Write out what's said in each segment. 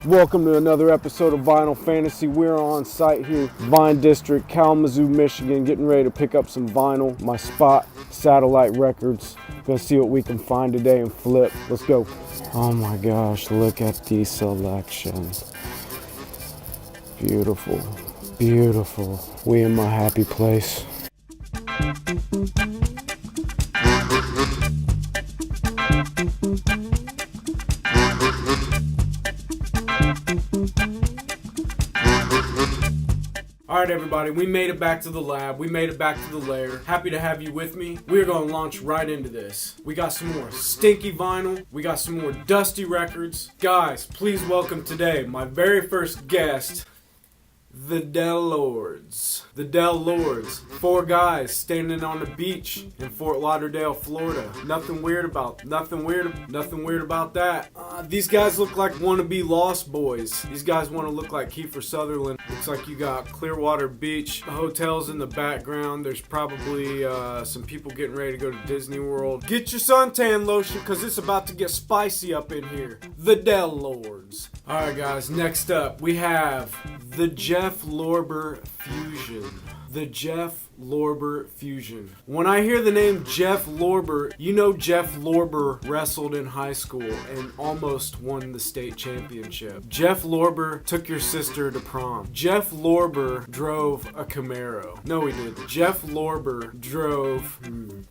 Welcome to another episode of Vinyl Fantasy. We're on site here, Vine District, Kalamazoo, Michigan, getting ready to pick up some vinyl. My spot, Satellite Records. Gonna see what we can find today and flip. Let's go. Oh my gosh, look at the selection. Beautiful, beautiful. We in my happy place. Alright everybody, we made it back to the lab, we made it back to the lair. Happy to have you with me. We're gonna launch right into this. We got some more stinky vinyl, we got some more dusty records. Guys, please welcome today my very first guest, the Del Lords. The Del Lords. 4 guys standing on the beach in Fort Lauderdale, Florida. Nothing weird about that. These guys look like wannabe Lost Boys. These guys want to look like Kiefer Sutherland. Looks like you got Clearwater Beach, hotels in the background. There's probably some people getting ready to go to Disney World. Get your suntan lotion because it's about to get spicy up in here. The Del Lords. Alright guys, next up we have the Jeff Lorber Fusion. The Jeff Lorber Fusion. When I hear the name Jeff Lorber, you know Jeff Lorber wrestled in high school and almost won the state championship. Jeff Lorber took your sister to prom. Jeff Lorber drove a Camaro. No, he didn't. Jeff Lorber drove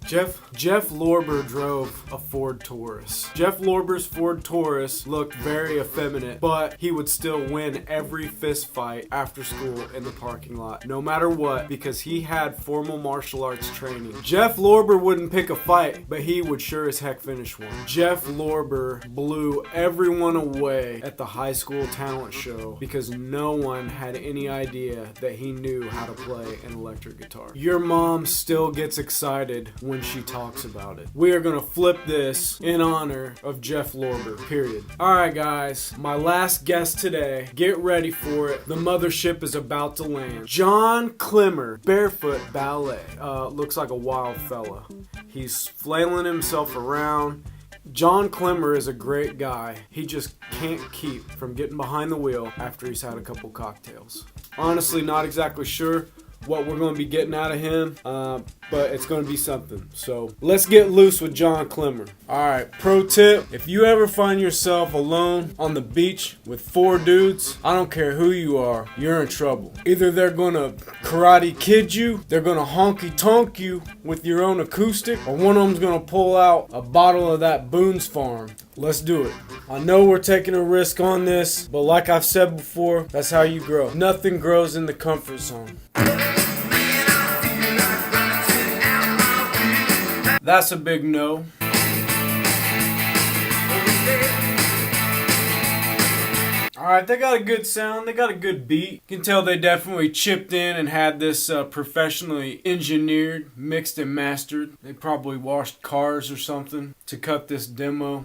Jeff Lorber drove a Ford Taurus. Jeff Lorber's Ford Taurus looked very effeminate, but he would still win every fist fight after school in the parking lot, no matter what, because he had formal martial arts training. Jeff Lorber wouldn't pick a fight, but he would sure as heck finish one. Jeff Lorber blew everyone away at the high school talent show because no one had any idea that he knew how to play an electric guitar. Your mom still gets excited when she talks about it. We are gonna flip this in honor of Jeff Lorber, period. Alright guys, my last guest today, get ready for it. The mothership is about to land. John Klemmer, barefoot ballet. Looks like a wild fella. He's flailing himself around. John Klemmer is a great guy. He just can't keep from getting behind the wheel after he's had a couple cocktails. Honestly, not exactly sure what we're going to be getting out of him, but it's going to be something. So let's get loose with John Klemmer. Alright, pro tip, if you ever find yourself alone on the beach with 4 dudes, I don't care who you are, you're in trouble. Either they're going to karate kid you, they're going to honky tonk you with your own acoustic, or one of them's going to pull out a bottle of that Boone's Farm. Let's do it. I know we're taking a risk on this, but like I've said before, that's how you grow. Nothing grows in the comfort zone. That's a big no. Alright, they got a good sound, they got a good beat. You can tell they definitely chipped in and had this professionally engineered, mixed and mastered. They probably washed cars or something to cut this demo.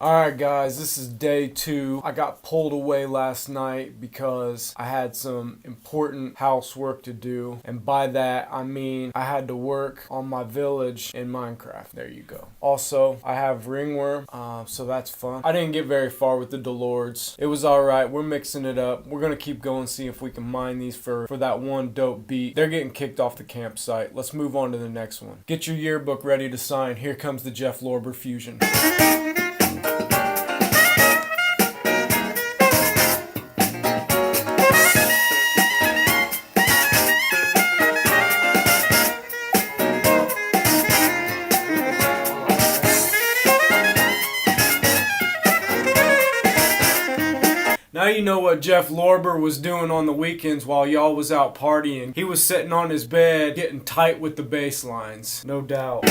Alright guys, this is day 2. I got pulled away last night because I had some important housework to do. And by that, I mean I had to work on my village in Minecraft. There you go. Also, I have ringworm, so that's fun. I didn't get very far with the Delords. It was alright. We're mixing it up. We're going to keep going, see if we can mine these for that one dope beat. They're getting kicked off the campsite. Let's move on to the next one. Get your yearbook ready to sign. Here comes the Jeff Lorber Fusion. Now you know what Jeff Lorber was doing on the weekends while y'all was out partying. He was sitting on his bed getting tight with the bass lines, no doubt.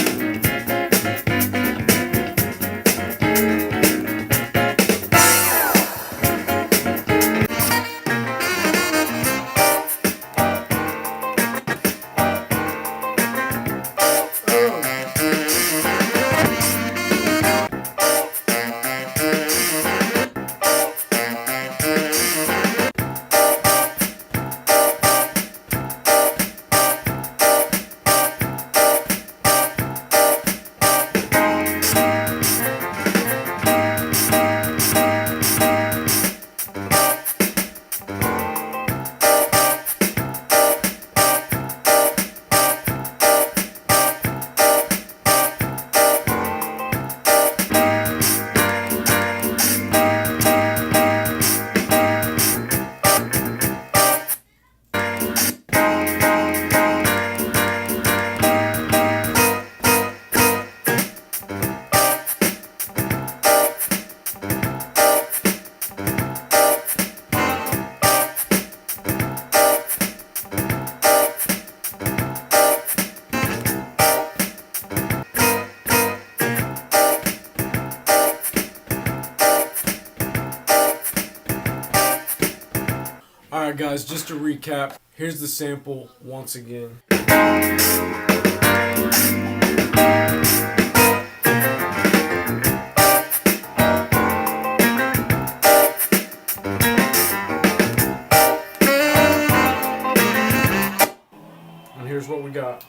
Alright guys, just to recap, here's the sample once again. And here's what we got.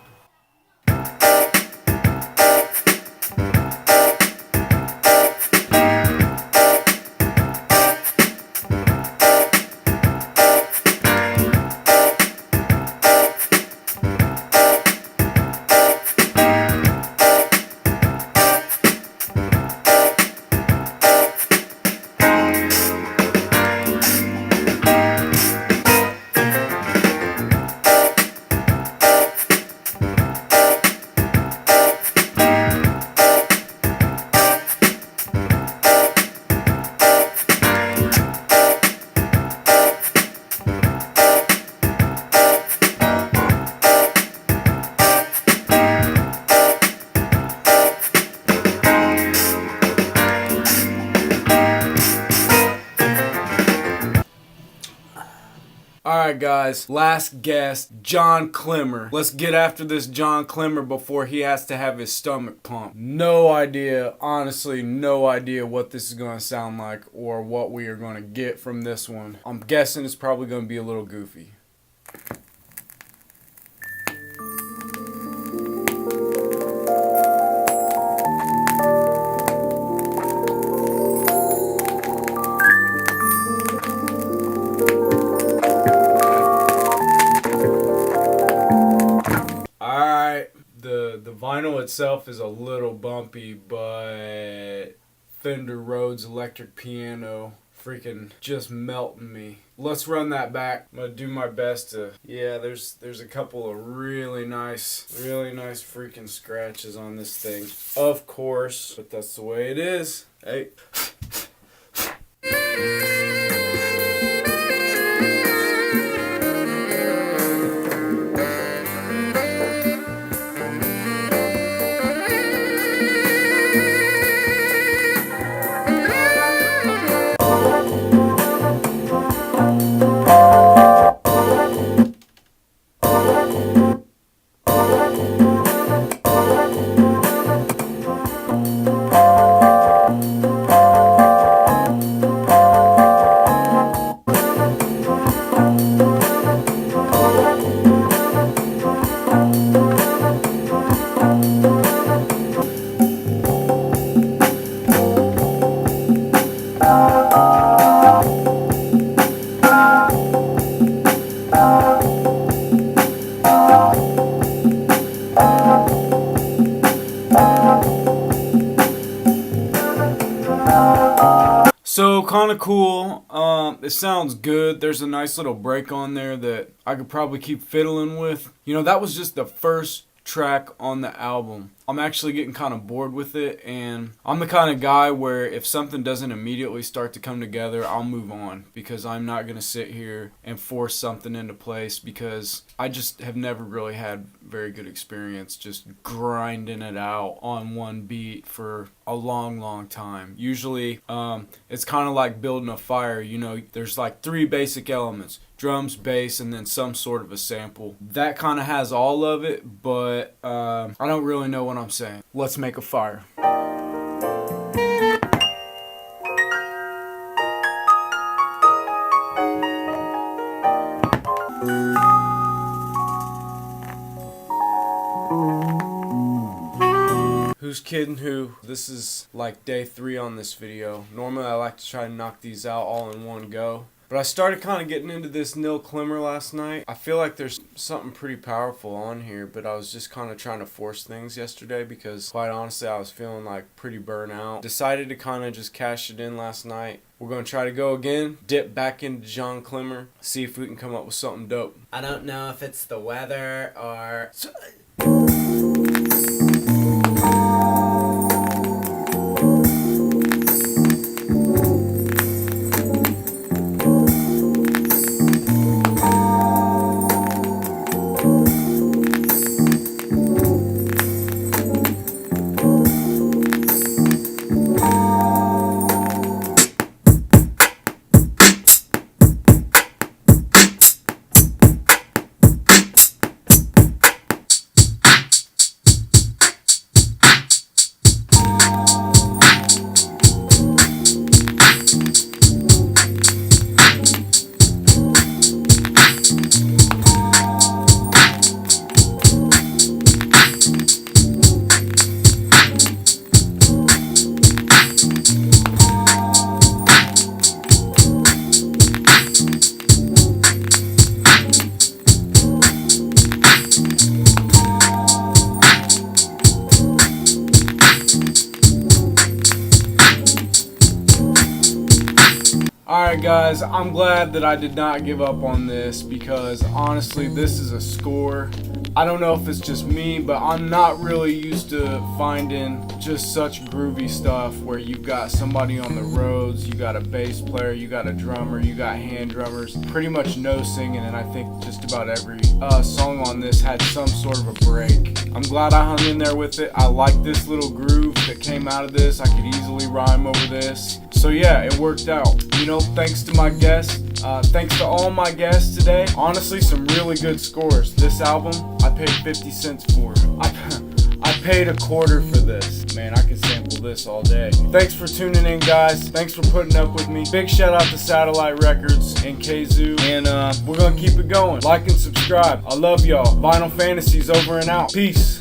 Alright guys, last guest, John Klemmer. Let's get after this John Klemmer before he has to have his stomach pumped. No idea, honestly, no idea what this is going to sound like or what we are going to get from this one. I'm guessing it's probably going to be a little goofy. The vinyl itself is a little bumpy, but Fender Rhodes electric piano freaking just melting me. Let's run that back. I'm gonna do my best to, yeah, there's a couple of really nice freaking scratches on this thing, of course, but that's the way it is. Hey. So kind of cool. It sounds good. There's a nice little break on there that I could probably keep fiddling with. You know, that was just the first track on the album. I'm actually getting kind of bored with it, and I'm the kind of guy where if something doesn't immediately start to come together, I'll move on, because I'm not going to sit here and force something into place, because I just have never really had very good experience just grinding it out on one beat for a long time. Usually it's kind of like building a fire. You know, there's like three basic elements: drums, bass, and then some sort of a sample. That kind of has all of it, but I don't really know what I'm saying. Let's make a fire. Who's kidding who? This is like day 3 on this video. Normally I like to try to knock these out all in one go. But I started kind of getting into this nil Clemmer last night. I feel like there's something pretty powerful on here, but I was just kind of trying to force things yesterday because, quite honestly, I was feeling like pretty burnt out. Decided to kind of just cash it in last night. We're going to try to go again, dip back into John Klemmer, see if we can come up with something dope. I don't know if it's the weather or... Alright guys, I'm glad that I did not give up on this, because honestly this is a score. I don't know if it's just me, but I'm not really used to finding just such groovy stuff where you've got somebody on the roads, you got a bass player, you got a drummer, you got hand drummers, pretty much no singing, and I think just about every song on this had some sort of a break. I'm glad I hung in there with it. I like this little groove that came out of this. I could easily rhyme over this. So yeah, it worked out. You know, thanks to my guests. Thanks to all my guests today. Honestly, some really good scores. This album, I paid 50 cents for it. I paid a quarter for this. Man, I could sample this all day. Thanks for tuning in, guys. Thanks for putting up with me. Big shout out to Satellite Records and Kazoo. And we're gonna keep it going. Like and subscribe. I love y'all. Vinyl Fantasies over and out. Peace.